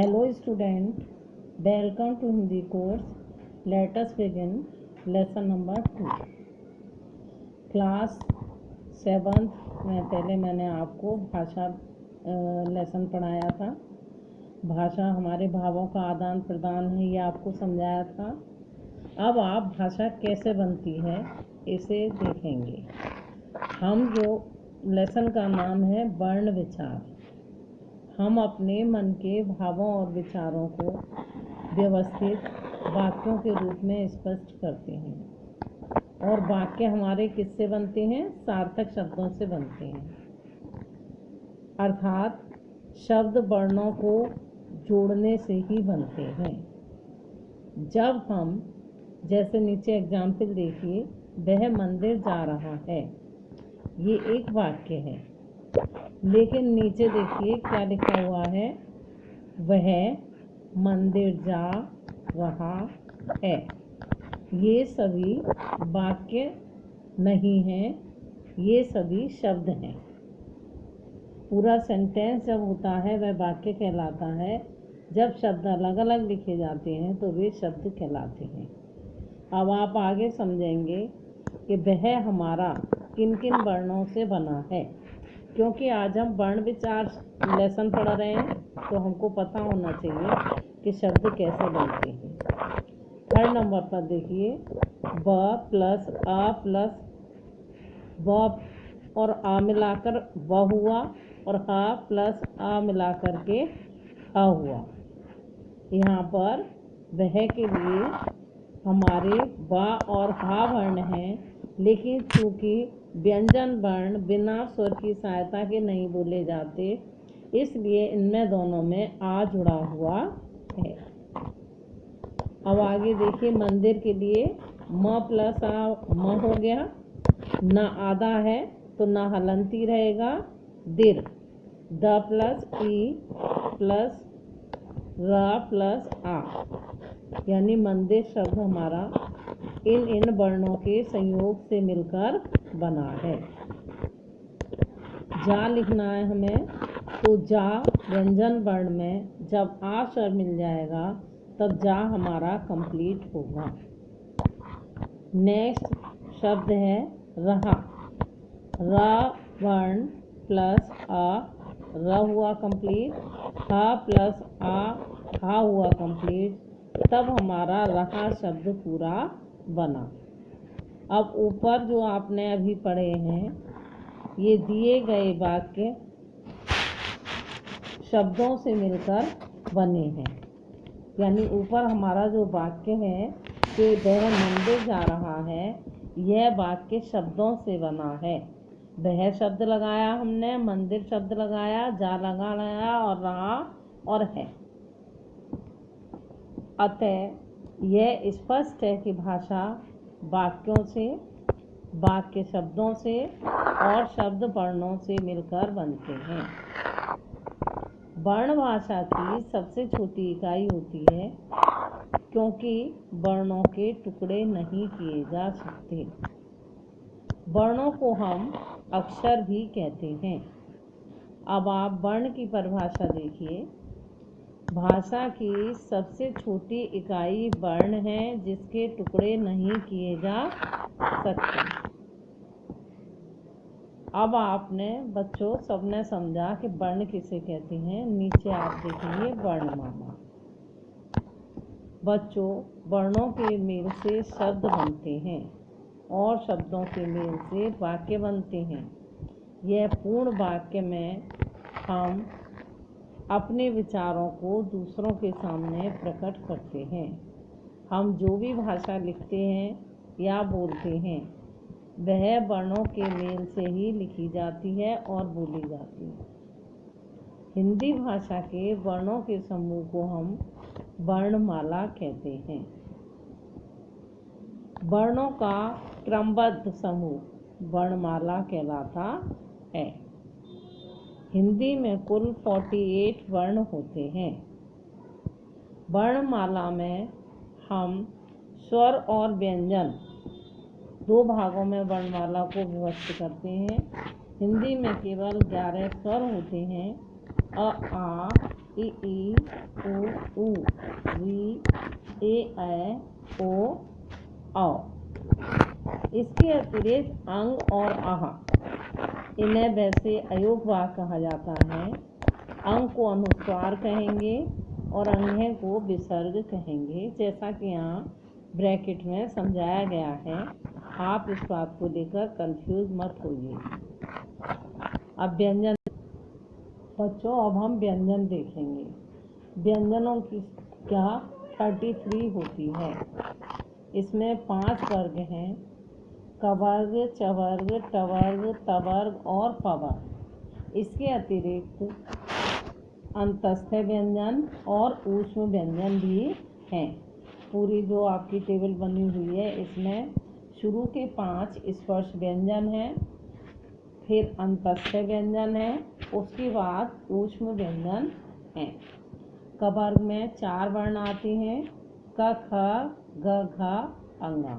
Hello student, welcome to Hindi course. Let us begin lesson number 2. Class 7th में पहले मैंने आपको भाषा लेसन पढ़ाया था। भाषा हमारे भावों का आदान प्रदान है, ये आपको समझाया था। अब आप भाषा कैसे बनती है इसे देखेंगे। हम जो लेसन का नाम है वर्ण विचार, हम अपने मन के भावों और विचारों को व्यवस्थित वाक्यों के रूप में स्पष्ट करते हैं और वाक्य हमारे किससे बनते हैं? सार्थक शब्दों से बनते हैं, अर्थात शब्द वर्णों को जोड़ने से ही बनते हैं। जब हम, जैसे नीचे एग्जाम्पल देखिए, वह मंदिर जा रहा है, ये एक वाक्य है, लेकिन नीचे देखिए क्या लिखा हुआ है, वह मंदिर जा रहा है। ये सभी वाक्य नहीं हैं, ये सभी शब्द हैं। पूरा सेंटेंस जब होता है वह वाक्य कहलाता है। जब शब्द अलग अलग लिखे जाते हैं तो वे शब्द कहलाते हैं। अब आप आगे समझेंगे कि वह हमारा किन किन वर्णों से बना है, क्योंकि आज हम वर्ण विचार लेसन पढ़ रहे हैं तो हमको पता होना चाहिए कि शब्द कैसे बनते हैं। 3rd नंबर पर देखिए, ब प्लस अ प्लस व और आ मिलाकर व हुआ और ह प्लस आ मिलाकर के ह हुआ। यहाँ पर वह के लिए हमारे व और हा वर्ण हैं, लेकिन चूँकि व्यंजन वर्ण बिना स्वर की सहायता के नहीं बोले जाते, इसलिए इनमें दोनों में आ जुड़ा हुआ है। अब आगे देखिए, मंदिर के लिए म प्लस आ म हो गया, न आधा है तो न हलंती रहेगा, दिर द प्लस ई प्लस र प्लस आ, यानी मंदिर शब्द हमारा इन वर्णों के संयोग से मिलकर बना है। जा लिखना है हमें, तो जा व्यंजन वर्ण में जब आ स्वर मिल जाएगा तब जा हमारा कंप्लीट होगा। नेक्स्ट शब्द है रहा, र वर्ण प्लस आ र हुआ कंप्लीट, हा प्लस आ हा हुआ कंप्लीट, तब हमारा रहा शब्द पूरा बना। अब ऊपर जो आपने अभी पढ़े हैं, ये दिए गए वाक्य शब्दों से मिलकर बने हैं। यानी ऊपर हमारा जो वाक्य है कि वह मंदिर जा रहा है, यह वाक्य शब्दों से बना है। वह शब्द लगाया हमने, मंदिर शब्द लगाया, जा लगाया और रहा और है। अतः यह स्पष्ट है कि भाषा वाक्यों से, वाक्य शब्दों से और शब्द वर्णों से मिलकर बनते हैं। वर्ण भाषा की सबसे छोटी इकाई होती है, क्योंकि वर्णों के टुकड़े नहीं किए जा सकते। वर्णों को हम अक्षर भी कहते हैं। अब आप वर्ण की परिभाषा देखिए। भाषा की सबसे छोटी इकाई वर्ण है, जिसके टुकड़े नहीं किए जा सकते। अब आपने बच्चों सबने समझा कि वर्ण किसे कहते हैं। नीचे आप देखेंगे वर्णमाला। बच्चों, वर्णों के मेल से शब्द बनते हैं और शब्दों के मेल से वाक्य बनते हैं। यह पूर्ण वाक्य में हम अपने विचारों को दूसरों के सामने प्रकट करते हैं। हम जो भी भाषा लिखते हैं या बोलते हैं, वह वर्णों के मेल से ही लिखी जाती है और बोली जाती है। हिंदी भाषा के वर्णों के समूह को हम वर्णमाला कहते हैं। वर्णों का क्रमबद्ध समूह वर्णमाला कहलाता है। हिंदी में कुल 48 वर्ण होते हैं। वर्णमाला में हम स्वर और व्यंजन 2 भागों में वर्णमाला को विभक्त करते हैं। हिंदी में केवल 11 स्वर होते हैं अ आ इ ई उ ऊ री ए ऐ ओ औ। इसके अतिरिक्त अंग और आह, इन्हें वैसे अयोग वाक्य कहा जाता है। अंग को अनुस्वार कहेंगे और अंग्य को विसर्ग कहेंगे, जैसा कि यहाँ ब्रैकेट में समझाया गया है। आप इस बात को लेकर कंफ्यूज मत होइए। अब व्यंजन बच्चों, अब हम व्यंजन देखेंगे। व्यंजनों की क्या 33 होती है। इसमें 5 वर्ग हैं: कवर्ग, चवर्ग, टवर्ग, तवर्ग और पवर्ग। इसके अतिरिक्त अंतस्थ व्यंजन और ऊष्म व्यंजन भी हैं। पूरी जो आपकी टेबल बनी हुई है, इसमें शुरू के 5 स्पर्श व्यंजन हैं, फिर अंतस्थ व्यंजन है, उसके बाद ऊष्म व्यंजन हैं। कवर्ग में 4 वर्ण आते हैं: क, ख, ग, घ, अंगा।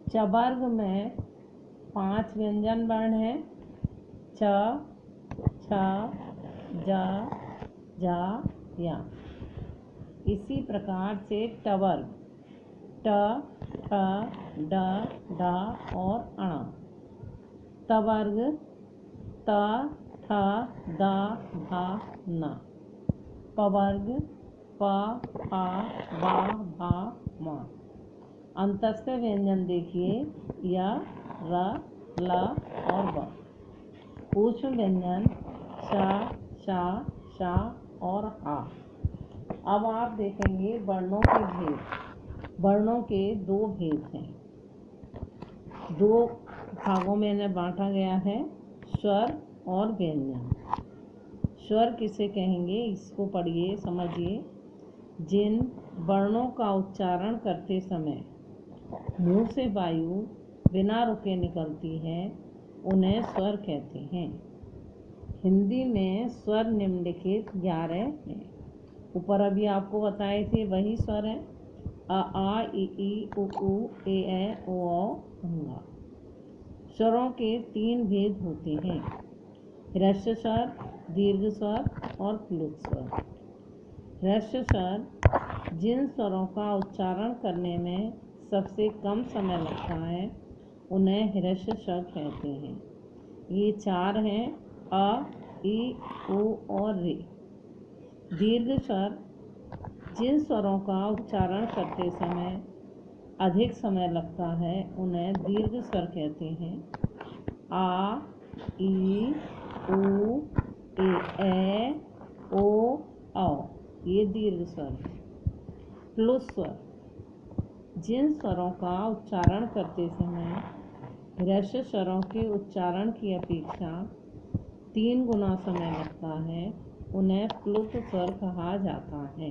चवर्ग में 5 व्यंजन वर्ण हैं: च, छ, ज, झ, य। इसी प्रकार से टवर्ग ट, ठ, ड, ढ और अण। तवर्ग त, थ, द, ध, न। पवर्ग प, फ, ब, भ, म। अंतस्थ व्यंजन देखिए: य, र, ल और व। ऊष्म व्यंजन श, श, श और ह। अब आप देखेंगे वर्णों के भेद। वर्णों के 2 भेद हैं। 2 भागों में इन्हें बांटा गया है: स्वर और व्यंजन। स्वर किसे कहेंगे, इसको पढ़िए, समझिए। जिन वर्णों का उच्चारण करते समय मुंह से वायु बिना रुके निकलती है, उन्हें स्वर कहते हैं। हिंदी में स्वर निम्नलिखित 11 हैं। ऊपर अभी आपको बताए थे वही स्वर हैं: अ आ इ ई उ ऊ ए ऐ ओ औ अंगा। स्वरों के 3 भेद होते हैं: ह्रस्व स्वर, दीर्घ स्वर और प्लुत स्वर। ह्रस्व स्वर जिन स्वरों का उच्चारण करने में सबसे कम समय लगता है, उन्हें ह्रस्व स्वर कहते हैं। ये 4 हैं: अ, ई, उ और रे। दीर्घ स्वर जिन स्वरों का उच्चारण करते समय अधिक समय लगता है, उन्हें दीर्घ स्वर कहते हैं। आ, ई, उ, ए ऐ ओ औ, ये दीर्घ स्वर है। प्लुत स्वर जिन स्वरों का उच्चारण करते समय ह्रस्व स्वरों के उच्चारण की अपेक्षा 3 गुना समय लगता है, उन्हें प्लुत स्वर कहा जाता है।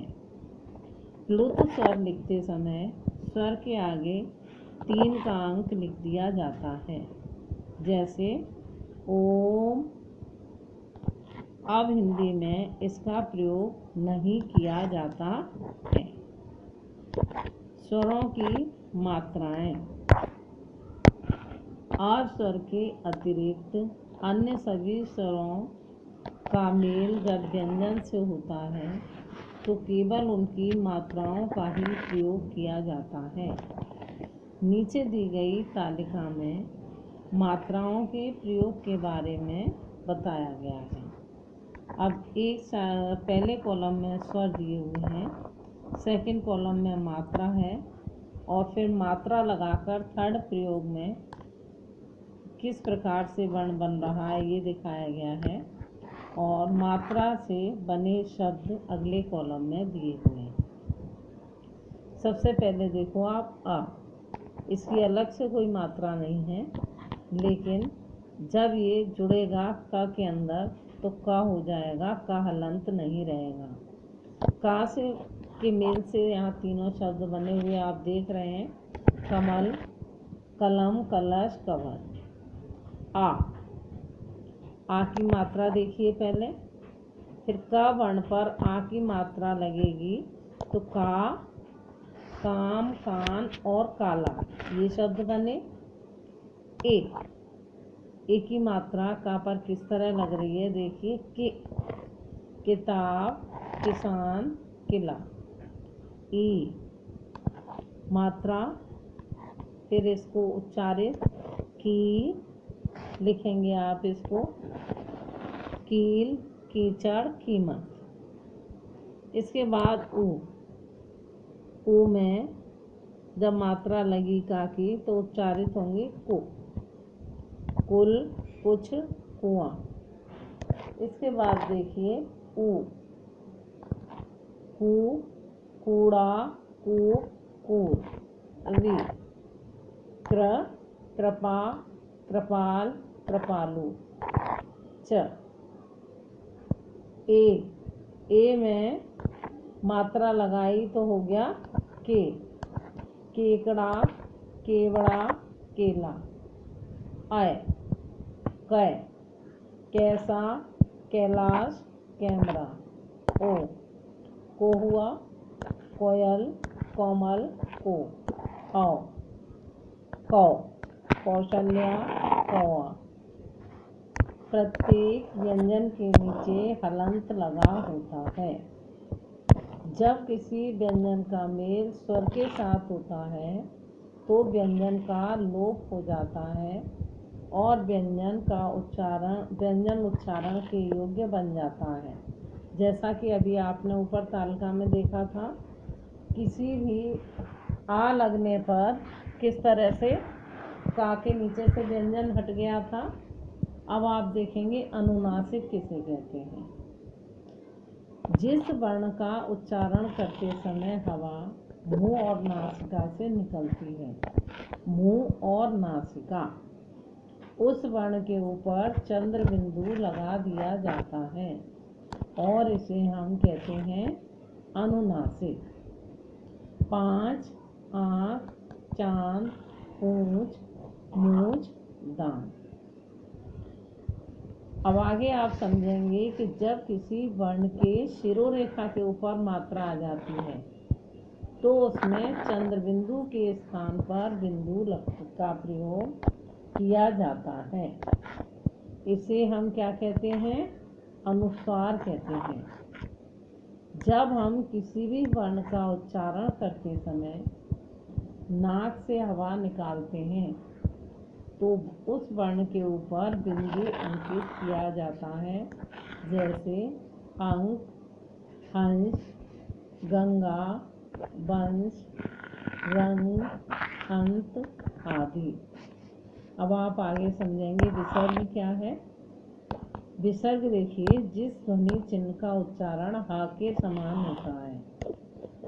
प्लुत स्वर लिखते समय स्वर के आगे 3 का अंक लिख दिया जाता है, जैसे ओम। अब हिंदी में इसका प्रयोग नहीं किया जाता है। स्वरों की मात्राएं। आ स्वर के अतिरिक्त अन्य सभी स्वरों का मेल जब व्यंजन से होता है, तो केवल उनकी मात्राओं का ही प्रयोग किया जाता है। नीचे दी गई तालिका में मात्राओं के प्रयोग के बारे में बताया गया है। अब पहले कॉलम में स्वर दिए हुए हैं, सेकंड कॉलम में मात्रा है, और फिर मात्रा लगाकर थर्ड प्रयोग में किस प्रकार से वर्ण बन रहा है ये दिखाया गया है, और मात्रा से बने शब्द अगले कॉलम में दिए हुए हैं। सबसे पहले देखो आप अ, इसकी अलग से कोई मात्रा नहीं है, लेकिन जब ये जुड़ेगा क के अंदर तो क हो जाएगा, क हलंत नहीं रहेगा। क से के मेल से यहाँ तीनों शब्द बने हुए आप देख रहे हैं: कमल, कलम, कलश, कवर। आ की मात्रा देखिए पहले, फिर क वर्ण पर आ की मात्रा लगेगी तो का, काम, कान और काला, ये शब्द बने। एक ए की मात्रा का पर किस तरह लग रही है, देखिए कि किताब, किसान, किला। ई मात्रा, फिर इसको उच्चारित की, लिखेंगे आप इसको कील, कीचड़, कीमत। इसके बाद ऊ में जब मात्रा लगी का की तो उच्चारित होंगे को, कुल, कुछ, कुआं। इसके बाद देखिए ऊ, कू, कूड़ा, कूप, कूद। री, कृ, कृपा, कृपाल, कृपालु। च, ए में मात्रा लगाई तो हो गया के, केकड़ा, केवड़ा, केला। आय, कै, कैसा, कैलाश, कैमरा। को हुआ कोयल, कोमल, को। औ, कौ, कौशल्या, कौआ। प्रत्येक व्यंजन के नीचे हलंत लगा होता है। जब किसी व्यंजन का मेल स्वर के साथ होता है तो व्यंजन का लोप हो जाता है और व्यंजन उच्चारण के योग्य बन जाता है। जैसा कि अभी आपने ऊपर तालिका में देखा था, किसी भी आ लगने पर किस तरह से का के नीचे से व्यंजन हट गया था। अब आप देखेंगे अनुनासिक किसे कहते हैं। जिस वर्ण का उच्चारण करते समय हवा मुंह और नासिका से निकलती है, मुंह और नासिका, उस वर्ण के ऊपर चंद्र बिंदु लगा दिया जाता है और इसे हम कहते हैं अनुनासिक। 5 आँख, चांद, पूंछ, मूंछ, दांत। अब आगे आप समझेंगे कि जब किसी वर्ण के शिरोरेखा के ऊपर मात्रा आ जाती है तो उसमें चंद्र बिंदु के स्थान पर बिंदु का प्रयोग किया जाता है। इसे हम क्या कहते हैं, अनुस्वार कहते हैं। जब हम किसी भी वर्ण का उच्चारण करते समय नाक से हवा निकालते हैं तो उस वर्ण के ऊपर बिंदु अंकित किया जाता है, जैसे अंक, हंस, गंगा, वंश, रंग, अंत आदि। अब आप आगे समझेंगे विसर्ग क्या है। विसर्ग देखिए, जिस ध्वनि चिन्ह का उच्चारण हा के समान होता है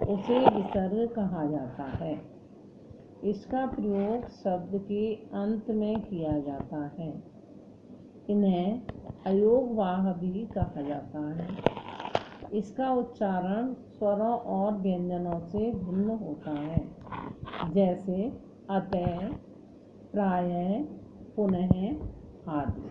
उसे विसर्ग कहा जाता है। इसका प्रयोग शब्द के अंत में किया जाता है। इन्हें अयोगवाह भी कहा जाता है। इसका उच्चारण स्वरों और व्यंजनों से भिन्न होता है, जैसे अतः, प्रायः, पुनः आदि।